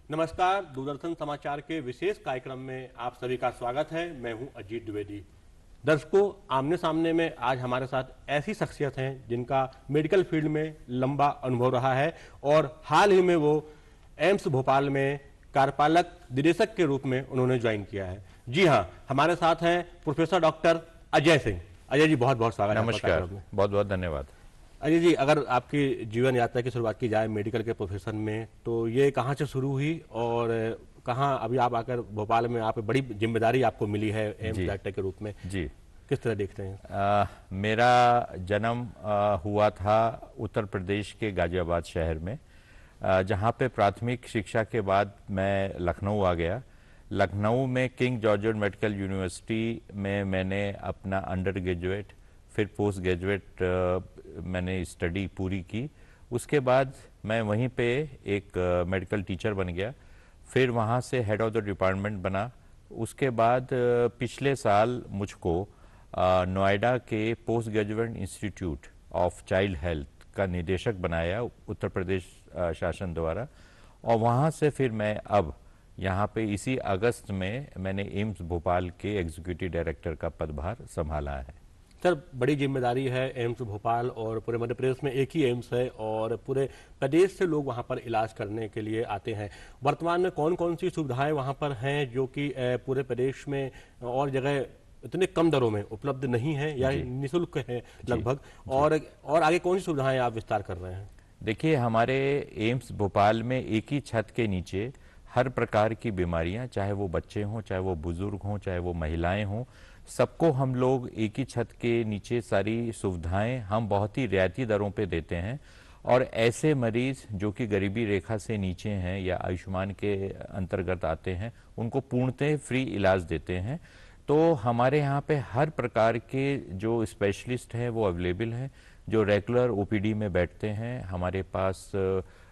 नमस्कार, दूरदर्शन समाचार के विशेष कार्यक्रम में आप सभी का स्वागत है। मैं हूं अजीत द्विवेदी। दर्शकों, आमने सामने में आज हमारे साथ ऐसी शख्सियत हैं जिनका मेडिकल फील्ड में लंबा अनुभव रहा है और हाल ही में वो एम्स भोपाल में कार्यपालक निदेशक के रूप में उन्होंने ज्वाइन किया है। जी हाँ, हमारे साथ हैं प्रोफेसर डॉक्टर अजय सिंह। अजय जी, बहुत बहुत स्वागत है। नमस्कार, बहुत बहुत धन्यवाद। अजय जी, अगर आपकी जीवन यात्रा की शुरुआत की जाए मेडिकल के प्रोफेशन में, तो ये कहाँ से शुरू हुई और कहाँ अभी आप आकर भोपाल में आप बड़ी जिम्मेदारी आपको मिली है एम्स डायरेक्टर के रूप में, जी, किस तरह देखते हैं? मेरा जन्म हुआ था उत्तर प्रदेश के गाजियाबाद शहर में, जहाँ पे प्राथमिक शिक्षा के बाद मैं लखनऊ आ गया। लखनऊ में किंग जॉर्ज मेडिकल यूनिवर्सिटी में मैंने अपना अंडर ग्रेजुएट फिर पोस्ट ग्रेजुएट मैंने स्टडी पूरी की। उसके बाद मैं वहीं पे एक मेडिकल टीचर बन गया, फिर वहाँ से हेड ऑफ द डिपार्टमेंट बना। उसके बाद पिछले साल मुझको नोएडा के post graduate institute of child health का निदेशक बनाया उत्तर प्रदेश शासन द्वारा, और वहाँ से फिर मैं अब यहाँ पे इसी अगस्त में मैंने एम्स भोपाल के एग्जीक्यूटिव डायरेक्टर का पदभार संभाला है। सर, बड़ी जिम्मेदारी है एम्स भोपाल, और पूरे मध्य प्रदेश में एक ही एम्स है और पूरे प्रदेश से लोग वहां पर इलाज करने के लिए आते हैं। वर्तमान में कौन कौन सी सुविधाएं वहां पर हैं जो कि पूरे प्रदेश में और जगह इतने कम दरों में उपलब्ध नहीं है या निःशुल्क है लगभग, और आगे कौन सी सुविधाएं आप विस्तार कर रहे हैं? देखिए, हमारे एम्स भोपाल में एक ही छत के नीचे हर प्रकार की बीमारियां, चाहे वो बच्चे हों, चाहे वो बुजुर्ग हों, चाहे वो महिलाएं हों, सबको हम लोग एक ही छत के नीचे सारी सुविधाएं हम बहुत ही रियायती दरों पे देते हैं। और ऐसे मरीज जो कि गरीबी रेखा से नीचे हैं या आयुष्मान के अंतर्गत आते हैं, उनको पूर्णतः फ्री इलाज देते हैं। तो हमारे यहाँ पे हर प्रकार के जो स्पेशलिस्ट हैं वो अवेलेबल हैं, जो रेगुलर ओपीडी में बैठते हैं। हमारे पास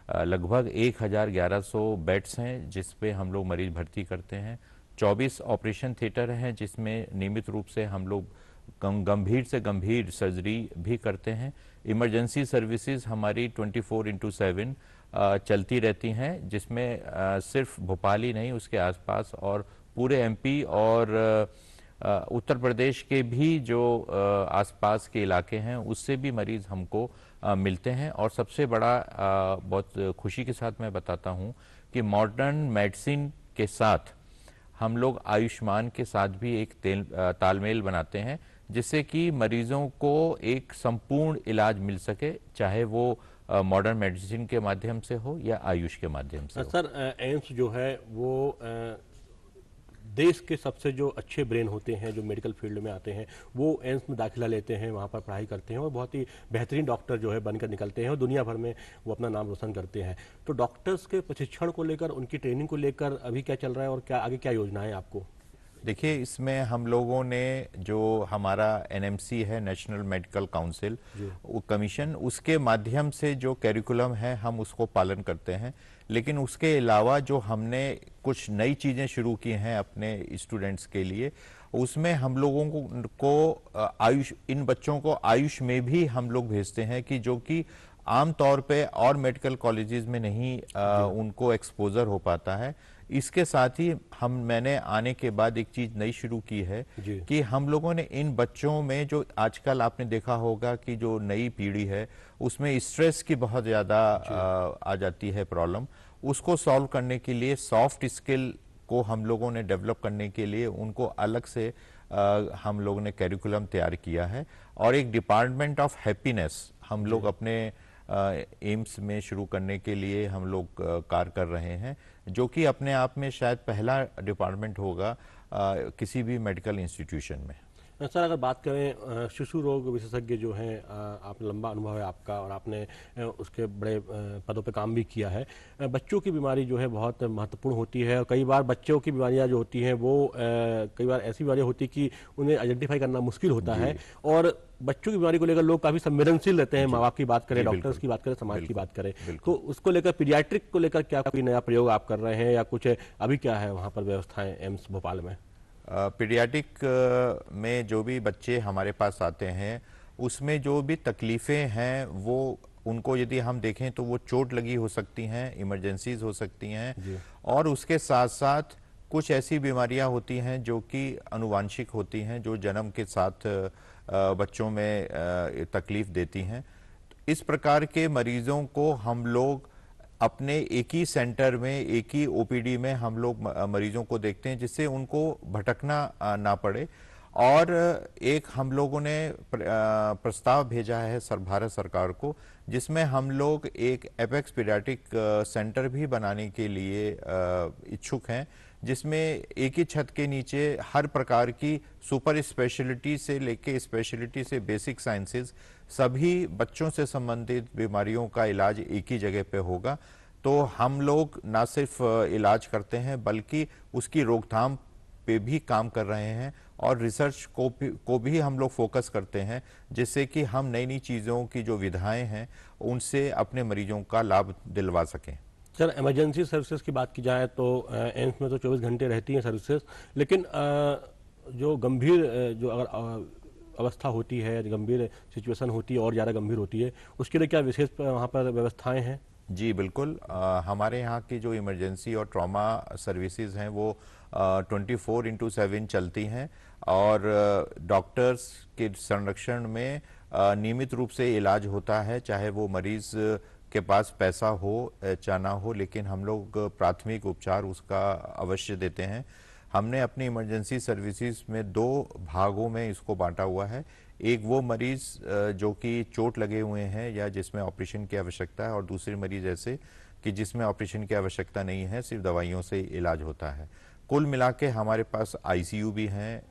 लगभग 1100 बेड्स हैं जिस पे हम लोग मरीज भर्ती करते हैं। 24 ऑपरेशन थिएटर हैं जिसमें नियमित रूप से हम लोग गंभीर से गंभीर सर्जरी भी करते हैं। इमरजेंसी सर्विसेज हमारी 24x7 चलती रहती हैं, जिसमें सिर्फ भोपाल ही नहीं, उसके आसपास और पूरे एमपी और उत्तर प्रदेश के भी जो आसपास के इलाके हैं उससे भी मरीज हमको मिलते हैं। और सबसे बड़ा बहुत खुशी के साथ मैं बताता हूं कि मॉडर्न मेडिसिन के साथ हम लोग आयुष्मान के साथ भी एक तालमेल बनाते हैं, जिससे कि मरीजों को एक संपूर्ण इलाज मिल सके, चाहे वो मॉडर्न मेडिसिन के माध्यम से हो या आयुष के माध्यम से हो। सर, एम्स जो है वो देश के सबसे जो अच्छे ब्रेन होते हैं जो मेडिकल फील्ड में आते हैं वो एम्स में दाखिला लेते हैं, वहाँ पर पढ़ाई करते हैं और बहुत ही बेहतरीन डॉक्टर जो है बनकर निकलते हैं और दुनिया भर में वो अपना नाम रोशन करते हैं। तो डॉक्टर्स के प्रशिक्षण को लेकर, उनकी ट्रेनिंग को लेकर अभी क्या चल रहा है और क्या आगे क्या योजना है आपको? देखिए, इसमें हम लोगों ने जो हमारा एनएमसी है, नेशनल मेडिकल काउंसिल कमीशन, उसके माध्यम से जो कैरिकुलम है हम उसको पालन करते हैं। लेकिन उसके अलावा जो हमने कुछ नई चीज़ें शुरू की हैं अपने स्टूडेंट्स के लिए, उसमें हम लोगों को आयुष, इन बच्चों को आयुष में भी हम लोग भेजते हैं कि जो कि आम तौर पे और मेडिकल कॉलेजेस में नहीं उनको एक्सपोजर हो पाता है। इसके साथ ही मैंने आने के बाद एक चीज नई शुरू की है कि हम लोगों ने इन बच्चों में, जो आजकल आपने देखा होगा कि जो नई पीढ़ी है उसमें स्ट्रेस की बहुत ज्यादा आ जाती है प्रॉब्लम, उसको सॉल्व करने के लिए सॉफ्ट स्किल को हम लोगों ने डेवलप करने के लिए उनको अलग से हम लोगों ने कैरिकुलम तैयार किया है। और एक डिपार्टमेंट ऑफ हैप्पीनेस हम लोग अपने एम्स में शुरू करने के लिए हम लोग कार्य कर रहे हैं, जो कि अपने आप में शायद पहला डिपार्टमेंट होगा किसी भी मेडिकल इंस्टीट्यूशन में। सर, अगर बात करें शिशु रोग विशेषज्ञ जो हैं, आप लंबा अनुभव है आपका और आपने उसके बड़े पदों पे काम भी किया है। बच्चों की बीमारी जो है बहुत महत्वपूर्ण होती है और कई बार बच्चों की बीमारियां जो होती हैं वो कई बार ऐसी बीमारियां होती कि उन्हें आइडेंटिफाई करना मुश्किल होता है, और बच्चों की बीमारी को लेकर लोग काफी संवेदनशील रहते हैं। माँ बाप की बात करें, डॉक्टर्स की बात करें, समाज की बात करें, तो उसको लेकर पीडियाट्रिक को लेकर क्या कोई नया प्रयोग आप कर रहे हैं या कुछ अभी क्या है वहाँ पर व्यवस्थाएं एम्स भोपाल में? पीडियाट्रिक में जो भी बच्चे हमारे पास आते हैं उसमें जो भी तकलीफ़ें हैं वो उनको यदि हम देखें तो वो चोट लगी हो सकती हैं, इमरजेंसीज हो सकती हैं, जी। और उसके साथ साथ कुछ ऐसी बीमारियां होती हैं जो कि आनुवांशिक होती हैं, जो जन्म के साथ बच्चों में तकलीफ देती हैं। इस प्रकार के मरीजों को हम लोग अपने एक ही सेंटर में, एक ही ओपीडी में हम लोग मरीजों को देखते हैं, जिससे उनको भटकना ना पड़े। और एक हम लोगों ने प्रस्ताव भेजा है भारत सरकार को, जिसमें हम लोग एक एपेक्स पीडियाट्रिक सेंटर भी बनाने के लिए इच्छुक हैं, जिसमें एक ही छत के नीचे हर प्रकार की सुपर स्पेशलिटी से लेके स्पेशलिटी से बेसिक साइंसेज, सभी बच्चों से संबंधित बीमारियों का इलाज एक ही जगह पे होगा। तो हम लोग ना सिर्फ इलाज करते हैं, बल्कि उसकी रोकथाम पे भी काम कर रहे हैं, और रिसर्च को भी हम लोग फोकस करते हैं, जिससे कि हम नई नई चीज़ों की जो विधाएं हैं उनसे अपने मरीजों का लाभ दिलवा सकें। सर, इमरजेंसी सर्विसेज की बात की जाए तो एम्स में तो 24 घंटे रहती हैं सर्विसेज, लेकिन जो गंभीर जो अगर अवस्था होती है, गंभीर सिचुएशन होती है और ज़्यादा गंभीर होती है, उसके लिए क्या विशेष वहाँ पर व्यवस्थाएं हैं? जी बिल्कुल, हमारे यहाँ की जो इमरजेंसी और ट्रॉमा सर्विसेज हैं वो 24/7 चलती हैं, और डॉक्टर्स के संरक्षण में नियमित रूप से इलाज होता है, चाहे वो मरीज के पास पैसा हो चाहे ना हो, लेकिन हम लोग प्राथमिक उपचार उसका अवश्य देते हैं। हमने अपनी इमरजेंसी सर्विसेज में 2 भागों में इसको बांटा हुआ है। एक वो मरीज जो कि चोट लगे हुए हैं या जिसमें ऑपरेशन की आवश्यकता है, और दूसरे मरीज ऐसे कि जिसमें ऑपरेशन की आवश्यकता नहीं है, सिर्फ दवाइयों से इलाज होता है। कुल मिला के हमारे पास आईसीयू भी हैं,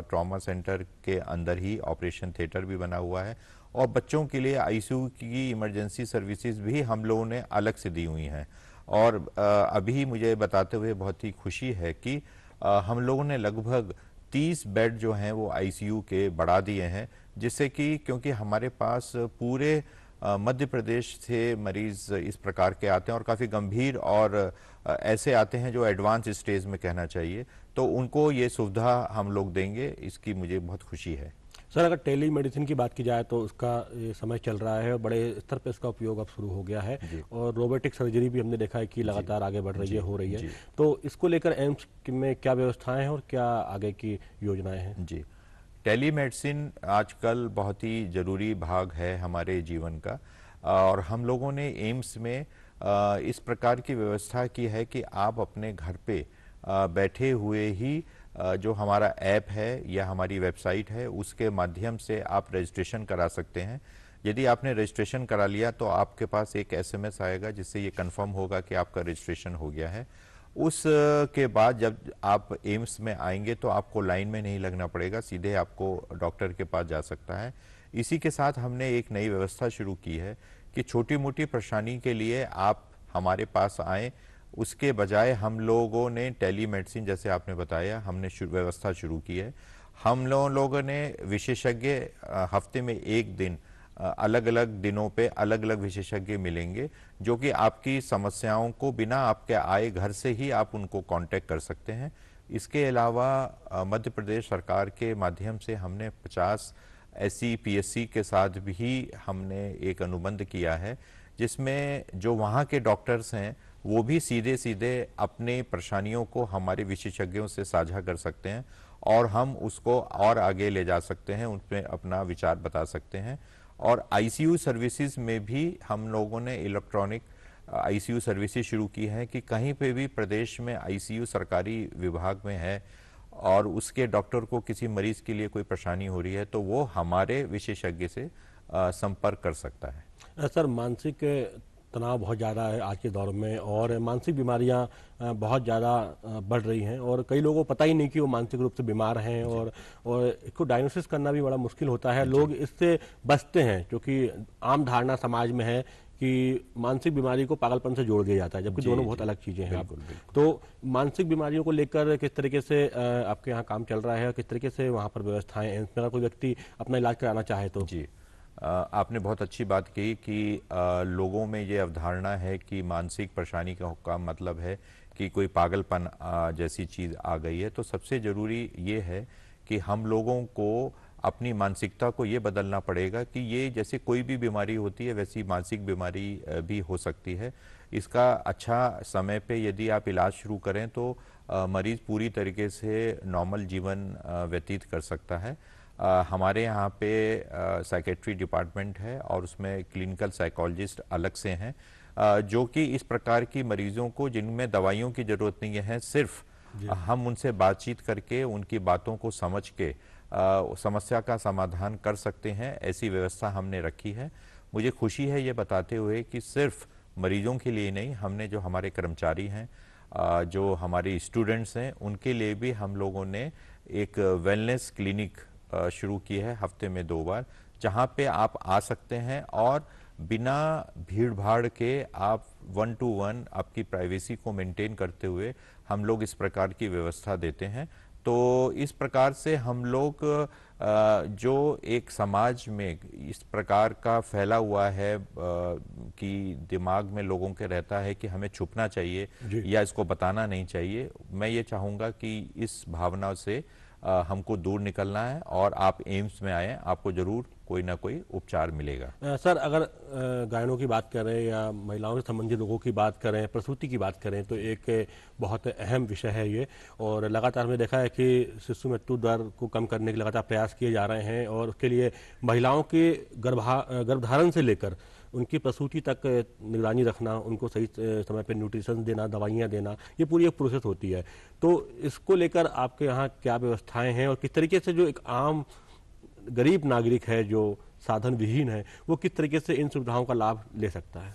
ट्रॉमा सेंटर के अंदर ही ऑपरेशन थिएटर भी बना हुआ है, और बच्चों के लिए आईसीयू की इमरजेंसी सर्विसेज भी हम लोगों ने अलग से दी हुई हैं। और अभी मुझे बताते हुए बहुत ही खुशी है कि हम लोगों ने लगभग 30 बेड जो हैं वो आईसीयू के बढ़ा दिए हैं, जिससे कि क्योंकि हमारे पास पूरे मध्य प्रदेश से मरीज इस प्रकार के आते हैं, और काफ़ी गंभीर और ऐसे आते हैं जो एडवांस स्टेज में कहना चाहिए, तो उनको ये सुविधा हम लोग देंगे, इसकी मुझे बहुत खुशी है। सर, अगर टेली मेडिसिन की बात की जाए तो उसका ये समय चल रहा है और बड़े स्तर पे इसका उपयोग अब शुरू हो गया है, और रोबोटिक सर्जरी भी हमने देखा है कि लगातार आगे बढ़ रही है, हो रही है। तो इसको लेकर एम्स में क्या व्यवस्थाएं हैं और क्या आगे की योजनाएं हैं? जी, टेलीमेडिसिन आजकल बहुत ही ज़रूरी भाग है हमारे जीवन का, और हम लोगों ने एम्स में इस प्रकार की व्यवस्था की है कि आप अपने घर पे बैठे हुए ही जो हमारा ऐप है या हमारी वेबसाइट है, उसके माध्यम से आप रजिस्ट्रेशन करा सकते हैं। यदि आपने रजिस्ट्रेशन करा लिया तो आपके पास एक एसएमएस आएगा, जिससे ये कंफर्म होगा कि आपका रजिस्ट्रेशन हो गया है। उस के बाद जब आप एम्स में आएंगे तो आपको लाइन में नहीं लगना पड़ेगा, सीधे आपको डॉक्टर के पास जा सकता है। इसी के साथ हमने एक नई व्यवस्था शुरू की है कि छोटी मोटी परेशानी के लिए आप हमारे पास आएँ, उसके बजाय हम लोगों ने टेलीमेडिसिन, जैसे आपने बताया, हमने व्यवस्था शुरू की है। हम लोगों ने विशेषज्ञ हफ्ते में 1 दिन अलग अलग दिनों पे अलग अलग विशेषज्ञ मिलेंगे, जो कि आपकी समस्याओं को बिना आपके आए घर से ही आप उनको कांटेक्ट कर सकते हैं। इसके अलावा मध्य प्रदेश सरकार के माध्यम से हमने 50 ऐसी पीएससी के साथ भी हमने एक अनुबंध किया है, जिसमें जो वहाँ के डॉक्टर्स हैं वो भी सीधे सीधे अपनी परेशानियों को हमारे विशेषज्ञों से साझा कर सकते हैं, और हम उसको और आगे ले जा सकते हैं, उनमें अपना विचार बता सकते हैं। और आईसीयू सर्विसेज में भी हम लोगों ने इलेक्ट्रॉनिक आईसीयू सर्विसेज शुरू की है कि कहीं पे भी प्रदेश में आईसीयू सरकारी विभाग में है और उसके डॉक्टर को किसी मरीज के लिए कोई परेशानी हो रही है, तो वो हमारे विशेषज्ञ से संपर्क कर सकता है। सर, मानसिक तनाव बहुत ज़्यादा है आज के दौर में, और मानसिक बीमारियां बहुत ज़्यादा बढ़ रही हैं, और कई लोगों को पता ही नहीं कि वो मानसिक रूप से बीमार हैं, और इसको डायग्नोसिस करना भी बड़ा मुश्किल होता है। लोग इससे बचते हैं, क्योंकि आम धारणा समाज में है कि मानसिक बीमारी को पागलपन से जोड़ दिया जाता है, जबकि दोनों बहुत अलग चीज़ें हैं। तो मानसिक बीमारियों को लेकर किस तरीके से आपके यहाँ काम चल रहा है, और किस तरीके से वहाँ पर व्यवस्थाएं हैं, अगर कोई व्यक्ति अपना इलाज कराना चाहे तो? जी, आपने बहुत अच्छी बात कही कि लोगों में ये अवधारणा है कि मानसिक परेशानी का मतलब है कि कोई पागलपन जैसी चीज़ आ गई है। तो सबसे ज़रूरी ये है कि हम लोगों को अपनी मानसिकता को ये बदलना पड़ेगा कि ये जैसे कोई भी बीमारी होती है वैसी मानसिक बीमारी भी हो सकती है। इसका अच्छा समय पे यदि आप इलाज शुरू करें तो मरीज पूरी तरीके से नॉर्मल जीवन व्यतीत कर सकता है। हमारे यहाँ पे साइकेट्री डिपार्टमेंट है और उसमें क्लिनिकल साइकोलॉजिस्ट अलग से हैं, जो कि इस प्रकार की मरीजों को जिनमें दवाइयों की ज़रूरत नहीं है, सिर्फ हम उनसे बातचीत करके उनकी बातों को समझ के समस्या का समाधान कर सकते हैं, ऐसी व्यवस्था हमने रखी है। मुझे खुशी है ये बताते हुए कि सिर्फ मरीजों के लिए नहीं, हमने जो हमारे कर्मचारी हैं, जो हमारे स्टूडेंट्स हैं, उनके लिए भी हम लोगों ने एक वेलनेस क्लिनिक शुरू की है हफ्ते में 2 बार, जहां पे आप आ सकते हैं और बिना भीड़ भाड़ के आप 1 to 1 आपकी प्राइवेसी को मेंटेन करते हुए हम लोग इस प्रकार की व्यवस्था देते हैं। तो इस प्रकार से हम लोग जो एक समाज में इस प्रकार का फैला हुआ है कि दिमाग में लोगों के रहता है कि हमें छुपना चाहिए या इसको बताना नहीं चाहिए, मैं ये चाहूँगा कि इस भावना से हमको दूर निकलना है और आप एम्स में आएँ, आपको ज़रूर कोई ना कोई उपचार मिलेगा। सर, अगर गायनों की बात करें या महिलाओं से संबंधित रोगों की बात करें, प्रसूति की बात करें, तो एक बहुत अहम विषय है ये, और लगातार हमने देखा है कि शिशु मृत्यु दर को कम करने के लगातार प्रयास किए जा रहे हैं, और उसके लिए महिलाओं के गर्भधारण से लेकर उनकी प्रसूति तक निगरानी रखना, उनको सही समय पर न्यूट्रिशन देना, दवाइयाँ देना, ये पूरी एक प्रोसेस होती है। तो इसको लेकर आपके यहाँ क्या व्यवस्थाएं हैं, और किस तरीके से जो एक आम गरीब नागरिक है जो साधन विहीन है, वो किस तरीके से इन सुविधाओं का लाभ ले सकता है?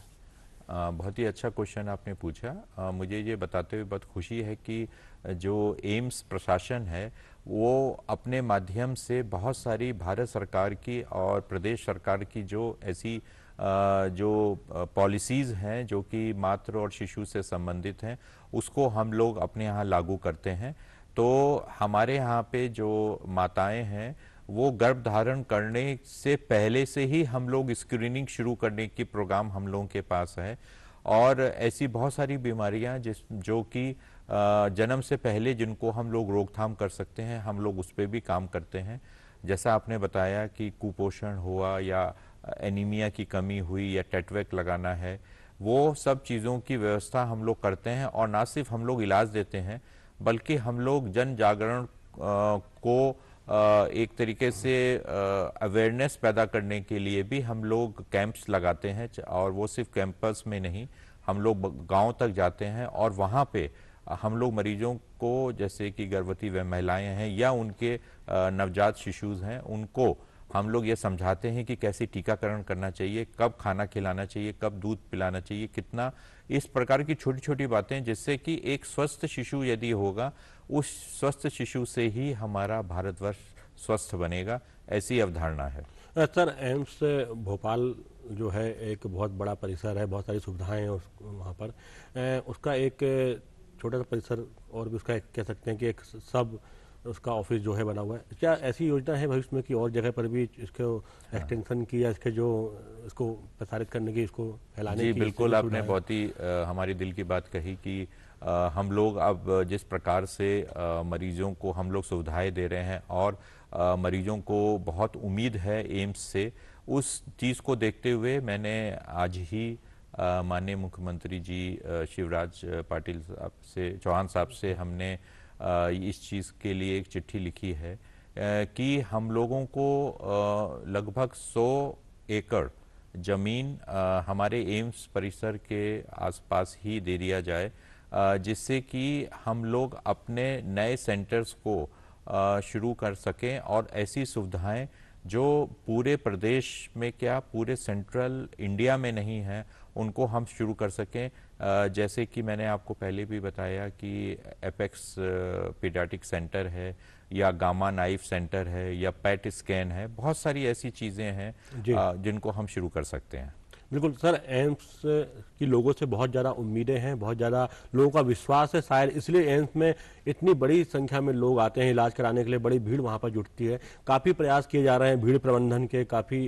बहुत ही अच्छा क्वेश्चन आपने पूछा। मुझे ये बताते हुए बहुत खुशी है कि जो एम्स प्रशासन है वो अपने माध्यम से बहुत सारी भारत सरकार की और प्रदेश सरकार की जो ऐसी जो पॉलिसीज़ हैं जो कि मातृ और शिशु से संबंधित हैं, उसको हम लोग अपने यहाँ लागू करते हैं। तो हमारे यहाँ पे जो माताएं हैं वो गर्भ धारण करने से पहले से ही हम लोग स्क्रीनिंग शुरू करने की प्रोग्राम हम लोगों के पास है, और ऐसी बहुत सारी बीमारियां जो कि जन्म से पहले जिनको हम लोग रोकथाम कर सकते हैं, हम लोग उस पर भी काम करते हैं। जैसा आपने बताया कि कुपोषण हुआ या एनीमिया की कमी हुई या टेटवेक लगाना है, वो सब चीज़ों की व्यवस्था हम लोग करते हैं। और ना सिर्फ हम लोग इलाज देते हैं बल्कि हम लोग जन जागरण को एक तरीके से अवेयरनेस पैदा करने के लिए भी हम लोग कैंप्स लगाते हैं, और वो सिर्फ कैंपस में नहीं, हम लोग गांव तक जाते हैं और वहाँ पे हम लोग मरीजों को, जैसे कि गर्भवती व महिलाएं हैं या उनके नवजात शिशुज हैं, उनको हम लोग ये समझाते हैं कि कैसे टीकाकरण करना चाहिए, कब खाना खिलाना चाहिए, कब दूध पिलाना चाहिए, कितना, इस प्रकार की छोटी छोटी बातें, जिससे कि एक स्वस्थ शिशु यदि होगा, उस स्वस्थ शिशु से ही हमारा भारतवर्ष स्वस्थ बनेगा, ऐसी अवधारणा है। सर, एम्स भोपाल जो है एक बहुत बड़ा परिसर है, बहुत सारी सुविधाएं हैं वहाँ पर। उसका एक छोटा सा परिसर और भी उसका एक कह सकते हैं कि एक सब उसका ऑफिस जो है बना हुआ है। क्या ऐसी योजना है भविष्य में कि और जगह पर भी इसको एक्सटेंशन की या इसके जो इसको प्रसारित करने की, इसको फैलाने की? जी बिल्कुल, आपने बहुत ही हमारी दिल की बात कही कि हम लोग अब जिस प्रकार से मरीजों को हम लोग सुविधाएं दे रहे हैं और मरीजों को बहुत उम्मीद है एम्स से, उस चीज़ को देखते हुए मैंने आज ही माननीय मुख्यमंत्री जी शिवराज पाटिल साहब से, चौहान साहब से हमने इस चीज़ के लिए एक चिट्ठी लिखी है कि हम लोगों को लगभग 100 एकड़ ज़मीन हमारे एम्स परिसर के आसपास ही दे दिया जाए, जिससे कि हम लोग अपने नए सेंटर्स को शुरू कर सकें और ऐसी सुविधाएं जो पूरे प्रदेश में, क्या पूरे सेंट्रल इंडिया में नहीं है, उनको हम शुरू कर सकें। जैसे कि मैंने आपको पहले भी बताया कि एपेक्स पीडियाट्रिक सेंटर है या गामा नाइफ सेंटर है या पेट स्कैन है, बहुत सारी ऐसी चीज़ें हैं जिनको हम शुरू कर सकते हैं। बिल्कुल सर, एम्स की लोगों से बहुत ज़्यादा उम्मीदें हैं, बहुत ज़्यादा लोगों का विश्वास है, शायद इसलिए एम्स में इतनी बड़ी संख्या में लोग आते हैं इलाज कराने के लिए, बड़ी भीड़ वहाँ पर जुटती है। काफ़ी प्रयास किए जा रहे हैं भीड़ प्रबंधन के, काफ़ी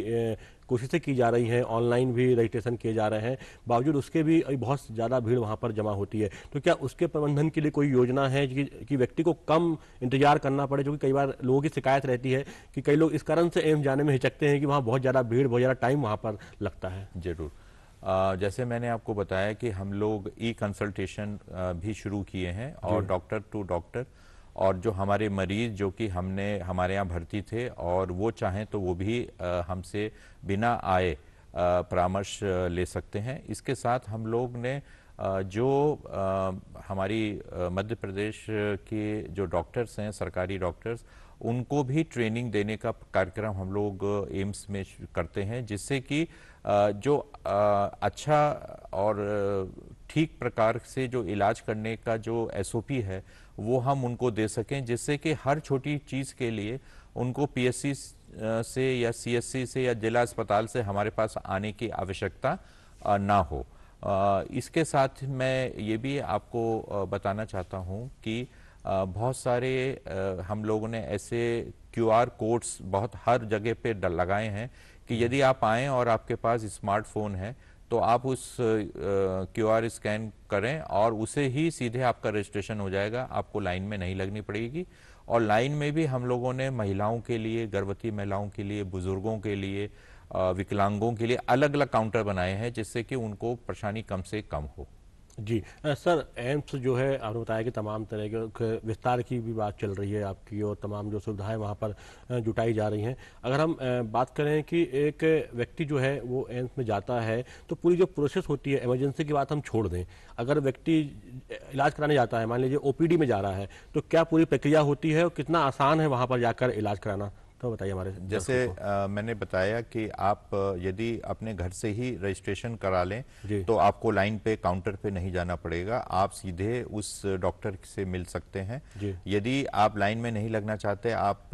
कोशिशें की जा रही हैं, ऑनलाइन भी रजिस्ट्रेशन किए जा रहे हैं, बावजूद उसके भी अभी बहुत ज़्यादा भीड़ वहाँ पर जमा होती है। तो क्या उसके प्रबंधन के लिए कोई योजना है कि व्यक्ति को कम इंतजार करना पड़े? क्योंकि कई बार लोगों की शिकायत रहती है कि कई लोग इस कारण से एम्स जाने में हिचकते हैं कि वहाँ बहुत ज़्यादा भीड़, बहुत ज़्यादा टाइम वहाँ पर लगता है। जरूर। जैसे मैंने आपको बताया कि हम लोग ई कंसल्टेशन भी शुरू किए हैं और डॉक्टर टू डॉक्टर, और जो हमारे मरीज जो कि हमने हमारे यहाँ भर्ती थे और वो चाहें तो वो भी हमसे बिना आए परामर्श ले सकते हैं। इसके साथ हम लोग ने जो हमारी मध्य प्रदेश के जो डॉक्टर्स हैं, सरकारी डॉक्टर्स, उनको भी ट्रेनिंग देने का कार्यक्रम हम लोग एम्स में करते हैं, जिससे कि जो अच्छा और ठीक प्रकार से जो इलाज करने का जो एसओपी है वो हम उनको दे सकें, जिससे कि हर छोटी चीज़ के लिए उनको पीएससी से या सीएससी से या जिला अस्पताल से हमारे पास आने की आवश्यकता ना हो। इसके साथ मैं ये भी आपको बताना चाहता हूँ कि बहुत सारे हम लोगों ने ऐसे क्यूआर कोड्स बहुत हर जगह पे लगाए हैं कि यदि आप आएँ और आपके पास स्मार्टफोन है तो आप उस क्यूआर स्कैन करें और उसे ही सीधे आपका रजिस्ट्रेशन हो जाएगा, आपको लाइन में नहीं लगनी पड़ेगी। और लाइन में भी हम लोगों ने महिलाओं के लिए, गर्भवती महिलाओं के लिए, बुजुर्गों के लिए, विकलांगों के लिए अलग अलग काउंटर बनाए हैं, जिससे कि उनको परेशानी कम से कम हो। जी सर, एम्स जो है आपने बताया कि तमाम तरह के विस्तार की भी बात चल रही है आपकी, और तमाम जो सुविधाएं वहाँ पर जुटाई जा रही हैं। अगर हम बात करें कि एक व्यक्ति जो है वो एम्स में जाता है तो पूरी जो प्रोसेस होती है, इमरजेंसी की बात हम छोड़ दें, अगर व्यक्ति इलाज कराने जाता है, मान लीजिए ओपीडी में जा रहा है, तो क्या पूरी प्रक्रिया होती है और कितना आसान है वहाँ पर जाकर इलाज कराना, तो बताइए हमारे जैसे मैंने बताया कि आप यदि अपने घर से ही रजिस्ट्रेशन करा लें तो आपको लाइन पे, काउंटर पे नहीं जाना पड़ेगा, आप सीधे उस डॉक्टर से मिल सकते हैं। यदि आप लाइन में नहीं लगना चाहते, आप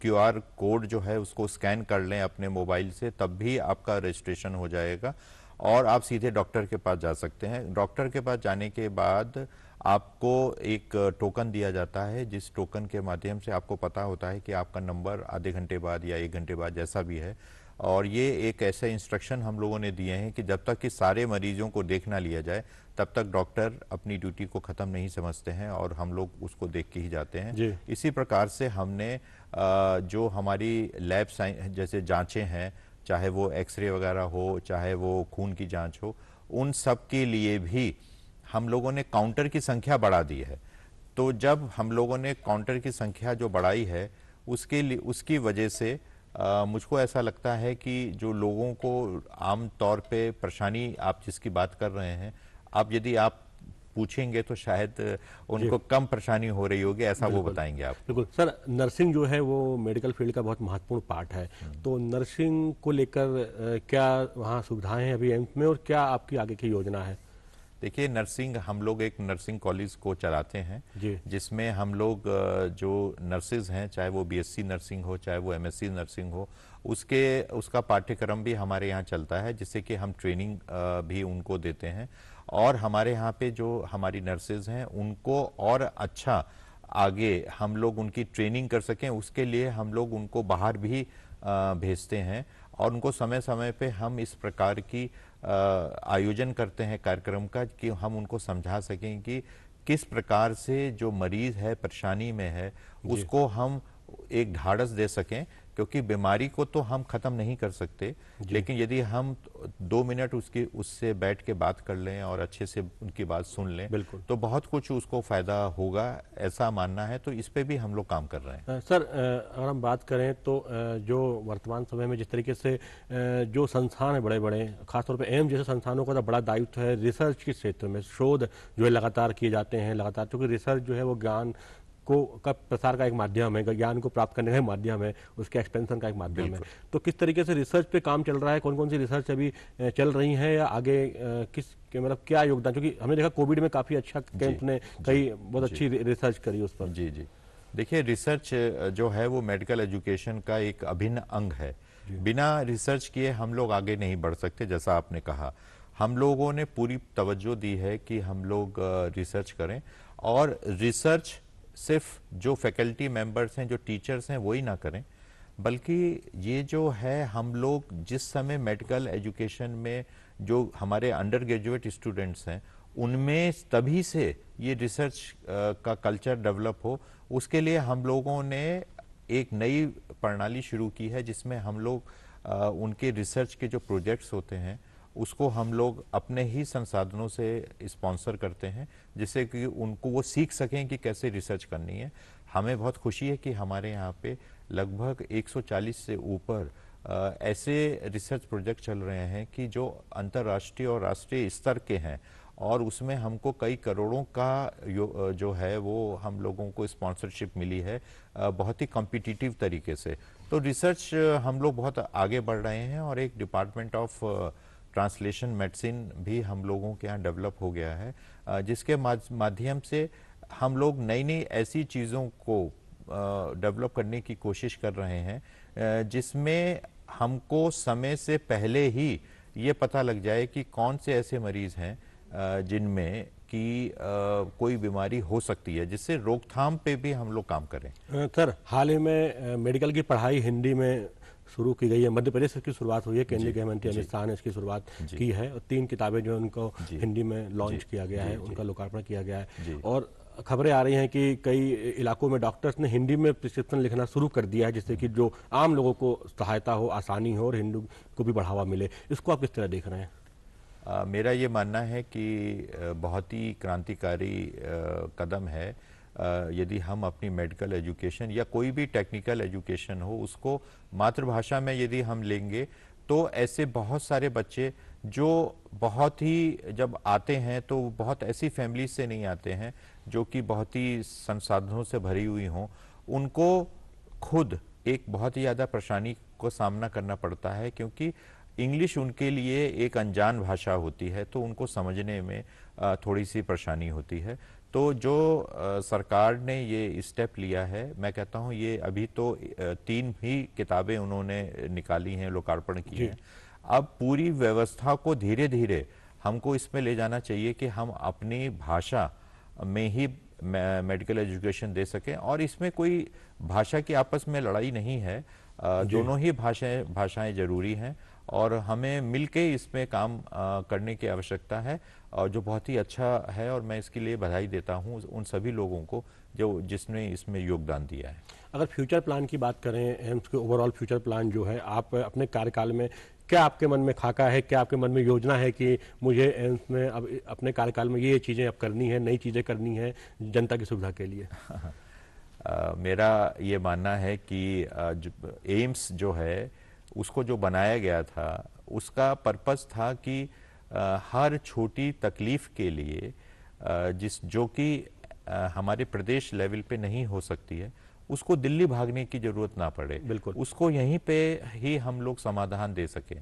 क्यूआर कोड जो है उसको स्कैन कर लें अपने मोबाइल से, तब भी आपका रजिस्ट्रेशन हो जाएगा और आप सीधे डॉक्टर के पास जा सकते हैं। डॉक्टर के पास जाने के बाद आपको एक टोकन दिया जाता है, जिस टोकन के माध्यम से आपको पता होता है कि आपका नंबर आधे घंटे बाद या 1 घंटे बाद जैसा भी है। और ये एक ऐसे इंस्ट्रक्शन हम लोगों ने दिए हैं कि जब तक कि सारे मरीजों को देख ना लिया जाए तब तक डॉक्टर अपनी ड्यूटी को ख़त्म नहीं समझते हैं और हम लोग उसको देख के ही जाते हैं। इसी प्रकार से हमने जो हमारी लैब जैसे जाँचें हैं, चाहे वो एक्सरे वगैरह हो, चाहे वो खून की जाँच हो, उन सब के लिए भी हम लोगों ने काउंटर की संख्या बढ़ा दी है। तो जब हम लोगों ने काउंटर की संख्या जो बढ़ाई है उसके लिए, उसकी वजह से मुझको ऐसा लगता है कि जो लोगों को आम तौर पे परेशानी आप जिसकी बात कर रहे हैं, अब यदि आप पूछेंगे तो शायद उनको कम परेशानी हो रही होगी, ऐसा वो बताएंगे आप। बिल्कुल सर, नर्सिंग जो है वो मेडिकल फील्ड का बहुत महत्वपूर्ण पार्ट है, तो नर्सिंग को लेकर क्या वहाँ सुविधाएं हैं अभी एम्स में और क्या आपकी आगे की योजना है? देखिए, नर्सिंग, हम लोग एक नर्सिंग कॉलेज को चलाते हैं जिसमें हम लोग जो नर्सेज हैं, चाहे वो बीएससी नर्सिंग हो, चाहे वो एमएससी नर्सिंग हो, उसका पाठ्यक्रम भी हमारे यहाँ चलता है, जिससे कि हम ट्रेनिंग भी उनको देते हैं। और हमारे यहाँ पे जो हमारी नर्सेज हैं उनको और अच्छा आगे हम लोग उनकी ट्रेनिंग कर सकें, उसके लिए हम लोग उनको बाहर भी भेजते हैं और उनको समय समय पे हम इस प्रकार की आयोजन करते हैं कार्यक्रम का, कि हम उनको समझा सकें कि किस प्रकार से जो मरीज है, परेशानी में है, उसको हम एक ढाढ़स दे सकें, क्योंकि बीमारी को तो हम खत्म नहीं कर सकते, लेकिन यदि हम 2 मिनट उससे बैठ के बात कर लें और अच्छे से उनकी बात सुन लें तो बहुत कुछ उसको फायदा होगा, ऐसा मानना है। तो इस पे भी हम लोग काम कर रहे हैं। सर, अगर हम बात करें तो जो वर्तमान समय में जिस तरीके से जो संस्थान है बड़े बड़े, खासतौर पे एम्स जैसे संस्थानों का तो बड़ा दायित्व है रिसर्च के क्षेत्र में, शोध जो है लगातार किए जाते हैं लगातार, क्योंकि रिसर्च जो है वो ज्ञान का प्रसार का एक माध्यम है, ज्ञान को प्राप्त करने का एक माध्यम है, उसके एक्सपेंशन का एक माध्यम है। तो किस तरीके से रिसर्च पे काम चल रहा है, कौन कौन सी रिसर्च अभी चल रही है या आगे मतलब क्या योगदान, क्योंकि हमने देखा कोविड में काफी अच्छा कैंप ने कई बहुत अच्छी रिसर्च करी उस पर। जी। देखिए, रिसर्च जो है वो मेडिकल एजुकेशन का एक अभिन्न अंग है। बिना रिसर्च किए हम लोग आगे नहीं बढ़ सकते। जैसा आपने कहा, हम लोगों ने पूरी तवज्जो दी है कि हम लोग रिसर्च करें, और रिसर्च सिर्फ जो फैकल्टी मेंबर्स हैं, जो टीचर्स हैं, वही ना करें, बल्कि ये जो है हम लोग जिस समय मेडिकल एजुकेशन में जो हमारे अंडर ग्रेजुएट स्टूडेंट्स हैं उनमें तभी से ये रिसर्च का कल्चर डेवलप हो, उसके लिए हम लोगों ने एक नई प्रणाली शुरू की है जिसमें हम लोग उनके रिसर्च के जो प्रोजेक्ट्स होते हैं उसको हम लोग अपने ही संसाधनों से स्पॉन्सर करते हैं, जिससे कि उनको वो सीख सकें कि कैसे रिसर्च करनी है। हमें बहुत खुशी है कि हमारे यहाँ पे लगभग 140 से ऊपर ऐसे रिसर्च प्रोजेक्ट चल रहे हैं कि जो अंतर्राष्ट्रीय और राष्ट्रीय स्तर के हैं, और उसमें हमको कई करोड़ों का जो है वो हम लोगों को स्पॉन्सरशिप मिली है बहुत ही कॉम्पिटिटिव तरीके से। तो रिसर्च हम लोग बहुत आगे बढ़ रहे हैं, और एक डिपार्टमेंट ऑफ ट्रांसलेशन मेडिसिन भी हम लोगों के यहाँ डेवलप हो गया है, जिसके माध्यम से हम लोग नई नई ऐसी चीज़ों को डेवलप करने की कोशिश कर रहे हैं जिसमें हमको समय से पहले ही ये पता लग जाए कि कौन से ऐसे मरीज हैं जिनमें कि कोई बीमारी हो सकती है, जिससे रोकथाम पे भी हम लोग काम करें। सर, हाल ही में मेडिकल की पढ़ाई हिंदी में शुरू की गई है। मध्य प्रदेश से इसकी शुरुआत हुई है, केंद्रीय गृह मंत्री अमित शाह ने इसकी शुरुआत की है, और 3 किताबें जो है उनको हिंदी में लॉन्च किया गया है, उनका लोकार्पण किया गया है। और खबरें आ रही हैं कि कई इलाकों में डॉक्टर्स ने हिंदी में प्रिस्क्रिप्शन लिखना शुरू कर दिया है, जिससे कि जो आम लोगों को सहायता हो, आसानी हो और हिंदी को भी बढ़ावा मिले। इसको आप किस तरह देख रहे हैं? मेरा ये मानना है कि बहुत ही क्रांतिकारी कदम है यदि हम अपनी मेडिकल एजुकेशन या कोई भी टेक्निकल एजुकेशन हो उसको मातृभाषा में यदि हम लेंगे, तो ऐसे बहुत सारे बच्चे जो बहुत ही जब आते हैं तो बहुत ऐसी फैमिली से नहीं आते हैं जो कि बहुत ही संसाधनों से भरी हुई हों, उनको खुद एक बहुत ही ज़्यादा परेशानी को सामना करना पड़ता है, क्योंकि इंग्लिश उनके लिए एक अनजान भाषा होती है, तो उनको समझने में थोड़ी सी परेशानी होती है। तो जो सरकार ने ये स्टेप लिया है, मैं कहता हूँ ये अभी तो 3 ही किताबें उन्होंने निकाली हैं, लोकार्पण की हैं। अब पूरी व्यवस्था को धीरे धीरे हमको इसमें ले जाना चाहिए कि हम अपनी भाषा में ही मेडिकल एजुकेशन दे सकें, और इसमें कोई भाषा की आपस में लड़ाई नहीं है। दोनों ही भाषाएं जरूरी हैं, और हमें मिलके इसमें काम करने की आवश्यकता है, और जो बहुत ही अच्छा है, और मैं इसके लिए बधाई देता हूं उन सभी लोगों को जो जिसने इसमें योगदान दिया है। अगर फ्यूचर प्लान की बात करें, एम्स के ओवरऑल फ्यूचर प्लान जो है, आप अपने कार्यकाल में क्या आपके मन में खाका है, क्या आपके मन में योजना है कि मुझे एम्स में अब अपने कार्यकाल में ये चीज़ें अब करनी है, नई चीज़ें करनी है जनता की सुविधा के लिए? मेरा ये मानना है कि एम्स जो है उसको जो बनाया गया था उसका पर्पस था कि हर छोटी तकलीफ के लिए जो कि हमारे प्रदेश लेवल पे नहीं हो सकती है, उसको दिल्ली भागने की जरूरत ना पड़े, बिल्कुल, उसको यहीं पे ही हम लोग समाधान दे सकें।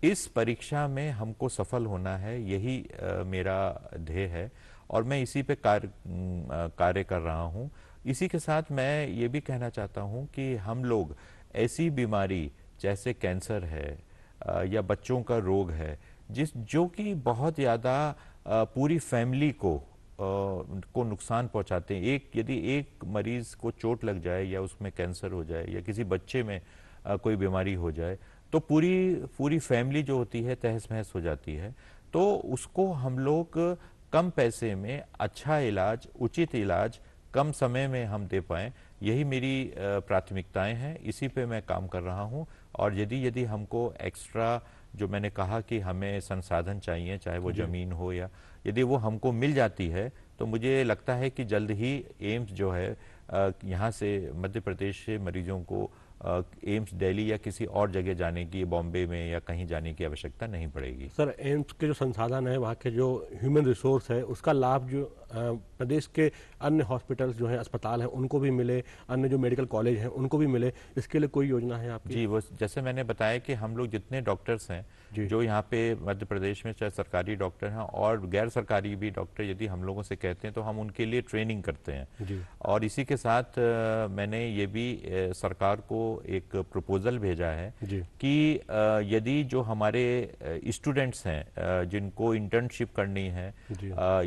इस परीक्षा में हमको सफल होना है, यही मेरा ध्येय है, और मैं इसी पे कार्य कर रहा हूँ। इसी के साथ मैं ये भी कहना चाहता हूँ कि हम लोग ऐसी बीमारी जैसे कैंसर है या बच्चों का रोग है जो कि बहुत ज़्यादा पूरी फैमिली को नुकसान पहुंचाते हैं। यदि एक मरीज को चोट लग जाए या उसमें कैंसर हो जाए या किसी बच्चे में कोई बीमारी हो जाए, तो पूरी फैमिली जो होती है तहस महस हो जाती है। तो उसको हम लोग कम पैसे में अच्छा इलाज, उचित इलाज कम समय में हम दे पाएं, यही मेरी प्राथमिकताएं हैं, इसी पे मैं काम कर रहा हूं। और यदि हमको एक्स्ट्रा, जो मैंने कहा कि हमें संसाधन चाहिए, चाहे वो जमीन हो या यदि वो हमको मिल जाती है, तो मुझे लगता है कि जल्द ही एम्स जो है यहाँ से मध्य प्रदेश से मरीजों को एम्स दिल्ली या किसी और जगह जाने की, बॉम्बे में या कहीं जाने की आवश्यकता नहीं पड़ेगी। सर, एम्स के जो संसाधन है, वहाँ के जो ह्यूमन रिसोर्स है, उसका लाभ जो प्रदेश के अन्य हॉस्पिटल्स जो हैं, अस्पताल हैं, उनको भी मिले, अन्य जो मेडिकल कॉलेज हैं उनको भी मिले, इसके लिए कोई योजना है आपकी? जी, वो जैसे मैंने बताया कि हम लोग जितने डॉक्टर्स हैं जो यहाँ पे मध्य प्रदेश में, चाहे सरकारी डॉक्टर हैं और गैर सरकारी भी डॉक्टर, यदि हम लोगों से कहते हैं तो हम उनके लिए ट्रेनिंग करते हैं। और इसी के साथ मैंने ये भी सरकार को एक प्रपोजल भेजा है कि यदि जो हमारे स्टूडेंट्स हैं जिनको इंटर्नशिप करनी है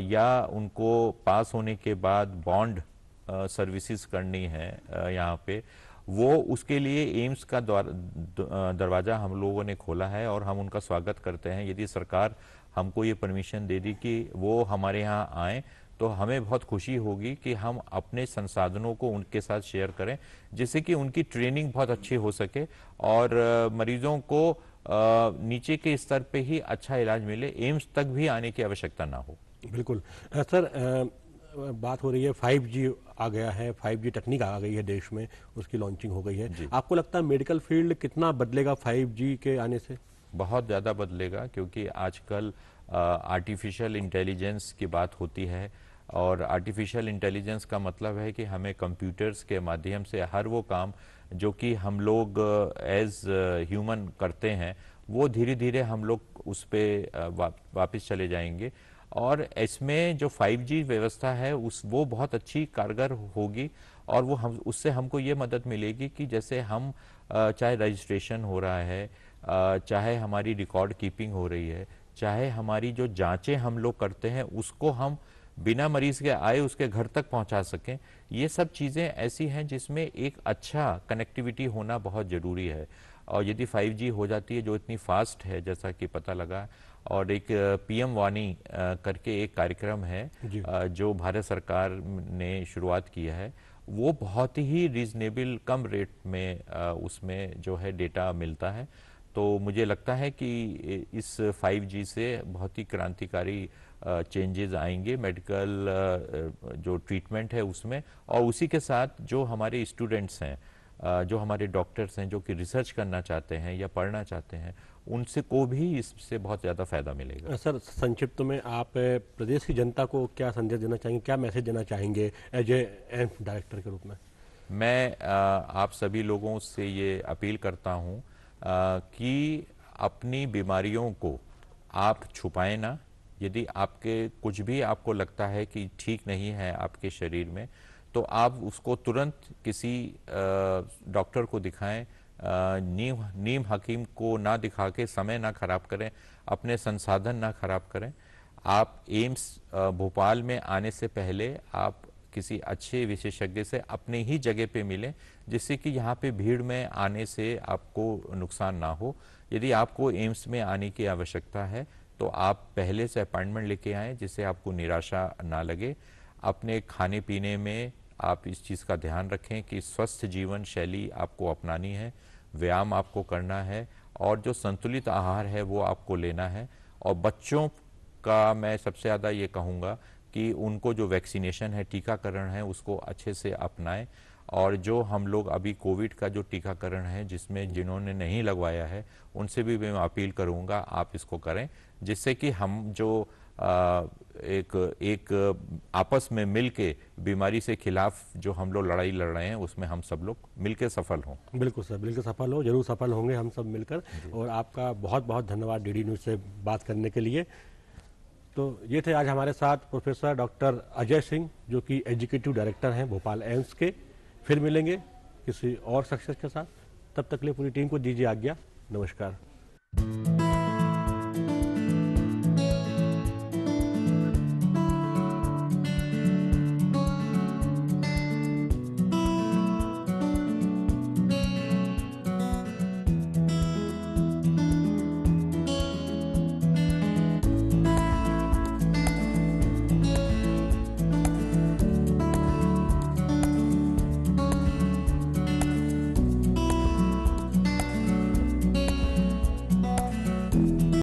या उनको पास होने के बाद बॉन्ड सर्विसेज करनी है यहाँ पे, वो उसके लिए एम्स का दरवाज़ा हम लोगों ने खोला है और हम उनका स्वागत करते हैं। यदि सरकार हमको ये परमिशन दे दी कि वो हमारे यहाँ आए तो हमें बहुत खुशी होगी कि हम अपने संसाधनों को उनके साथ शेयर करें, जिससे कि उनकी ट्रेनिंग बहुत अच्छी हो सके और मरीजों को नीचे के स्तर पे ही अच्छा इलाज मिले, एम्स तक भी आने की आवश्यकता ना हो। बिल्कुल। सर, बात हो रही है 5G आ गया है, 5G टेक्निक आ गई है देश में, उसकी लॉन्चिंग हो गई है। जी, आपको लगता है मेडिकल फील्ड कितना बदलेगा 5G के आने से? बहुत ज़्यादा बदलेगा, क्योंकि आजकल आर्टिफिशियल इंटेलिजेंस की बात होती है और आर्टिफिशियल इंटेलिजेंस का मतलब है कि हमें कंप्यूटर्स के माध्यम से हर वो काम जो कि हम लोग एज ह्यूमन करते हैं, वो धीरे धीरे हम लोग उस पर वापस चले जाएंगे। और इसमें जो 5G व्यवस्था है उस वो बहुत अच्छी कारगर होगी और वो हम उससे हमको ये मदद मिलेगी कि जैसे हम चाहे रजिस्ट्रेशन हो रहा है, चाहे हमारी रिकॉर्ड कीपिंग हो रही है, चाहे हमारी जो जांचें हम लोग करते हैं उसको हम बिना मरीज के आए उसके घर तक पहुंचा सकें। ये सब चीज़ें ऐसी हैं जिसमें एक अच्छा कनेक्टिविटी होना बहुत ज़रूरी है। और यदि 5G हो जाती है जो इतनी फास्ट है जैसा कि पता लगा, और एक पीएम वाणी करके एक कार्यक्रम है जी। जो भारत सरकार ने शुरुआत किया है, वो बहुत ही रीजनेबल कम रेट में उसमें जो है डेटा मिलता है। तो मुझे लगता है कि इस 5G से बहुत ही क्रांतिकारी चेंजेस आएंगे मेडिकल जो ट्रीटमेंट है उसमें, और उसी के साथ जो हमारे स्टूडेंट्स हैं, जो हमारे डॉक्टर्स हैं जो कि रिसर्च करना चाहते हैं या पढ़ना चाहते हैं, उनसे को भी इससे बहुत ज़्यादा फायदा मिलेगा। सर, संक्षिप्त में आप प्रदेश की जनता को क्या संदेश देना चाहेंगे, क्या मैसेज देना चाहेंगे एज ए एम्स डायरेक्टर के रूप में? मैं आप सभी लोगों से ये अपील करता हूँ कि अपनी बीमारियों को आप छुपाएं ना। यदि आपके कुछ भी आपको लगता है कि ठीक नहीं है आपके शरीर में, तो आप उसको तुरंत किसी डॉक्टर को दिखाएं। नीम हकीम को ना दिखा के समय ना खराब करें, अपने संसाधन ना खराब करें। आप एम्स भोपाल में आने से पहले आप किसी अच्छे विशेषज्ञ से अपने ही जगह पे मिलें, जिससे कि यहाँ पे भीड़ में आने से आपको नुकसान ना हो। यदि आपको एम्स में आने की आवश्यकता है तो आप पहले से अपॉइंटमेंट लेके आएं, जिससे आपको निराशा ना लगे। अपने खाने पीने में आप इस चीज़ का ध्यान रखें कि स्वस्थ जीवन शैली आपको अपनानी है, व्यायाम आपको करना है और जो संतुलित आहार है वो आपको लेना है। और बच्चों का मैं सबसे ज़्यादा ये कहूँगा कि उनको जो वैक्सीनेशन है, टीकाकरण है, उसको अच्छे से अपनाएं। और जो हम लोग अभी कोविड का जो टीकाकरण है जिसमें जिन्होंने नहीं लगवाया है, उनसे भी मैं अपील करूंगा आप इसको करें, जिससे कि हम जो एक आपस में मिल के बीमारी से खिलाफ जो हम लोग लड़ाई लड़ रहे हैं उसमें हम सब लोग मिलकर सफल हों। बिल्कुल सर, बिल्कुल सफल हो, जरूर सफल होंगे हम सब मिलकर। और आपका बहुत बहुत धन्यवाद डीडी न्यूज़ से बात करने के लिए। तो ये थे आज हमारे साथ प्रोफेसर डॉक्टर अजय सिंह, जो कि एग्जीक्यूटिव डायरेक्टर हैं भोपाल एम्स के। फिर मिलेंगे किसी और शख्सियत के साथ, तब तक के लिए पूरी टीम को दीजिए आज्ञा। नमस्कार।